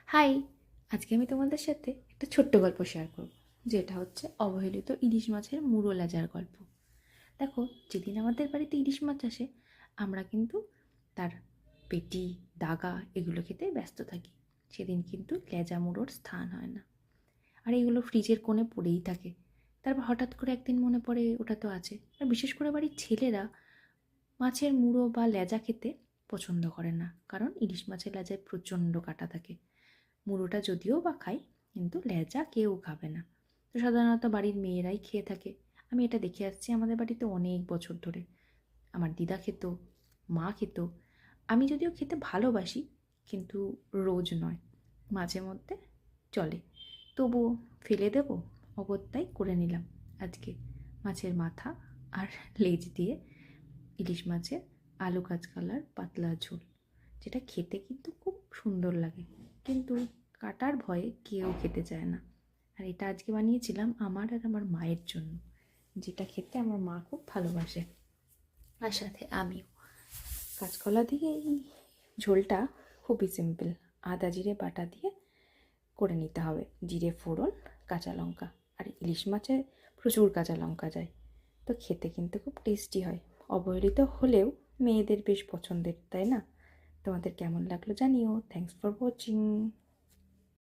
High, আজকে আমি তোমাদের সাথে একটা ছোট্ট গল্প শেয়ার করব, যেটা হচ্ছে অবহেলিত ইলিশ মাছের মুড়ো লেজার গল্প। দেখো, যেদিন আমাদের বাড়িতে ইলিশ মাছ আসে, আমরা কিন্তু তার পেটি, দাগা এগুলো খেতে ব্যস্ত থাকি। সেদিন কিন্তু লেজা মুড়োর স্থান হয় না, আর এগুলো ফ্রিজের কোণে পড়েই থাকে। তারপর হঠাৎ করে একদিন মনে পড়ে ওটা তো আছে। আর বিশেষ করে বাড়ির ছেলেরা মাছের মুড়ো বা লেজা খেতে পছন্দ করে না, কারণ ইলিশ মাছের লেজায় প্রচণ্ড কাঁটা থাকে। মুড়োটা যদিও বা খাই, কিন্তু লেজা কেউ খাবে না। তো সাধারণত বাড়ির মেয়েরাই খেয়ে থাকে। আমি এটা দেখে আসছি আমাদের বাড়িতে অনেক বছর ধরে। আমার দিদা খেত, মা খেত। আমি যদিও খেতে ভালোবাসি, কিন্তু রোজ নয়, মাঝে মধ্যে চলে। তবুও ফেলে দেবো অগত্যাই করে নিলাম আজকে মাছের মাথা আর লেজ দিয়ে ইলিশ মাছের আলু কাঁচকলার পাতলা ঝোল, যেটা খেতে কিন্তু খুব সুন্দর লাগে, কিন্তু কাটার ভয়ে কেউ খেতে চায় না। আর এটা আজকে বানিয়েছিলাম আমার আর আমার মায়ের জন্য, যেটা খেতে আমার মা খুব ভালোবাসে, আর সাথে আমিও। কাঁচকলা দিয়ে এই ঝোলটা খুবই সিম্পল। আদা জিরে বাটা দিয়ে করে নিতে হবে, জিরে ফোড়ন, কাঁচা লঙ্কা। আর ইলিশ মাছে প্রচুর কাঁচা লঙ্কা যায়, তো খেতে কিন্তু খুব টেস্টি হয়। অবহেলিত হলেও মেয়েদের বেশ পছন্দের, তাই না? তোমাদের কেমন লাগলো জানিও। Thanks for watching.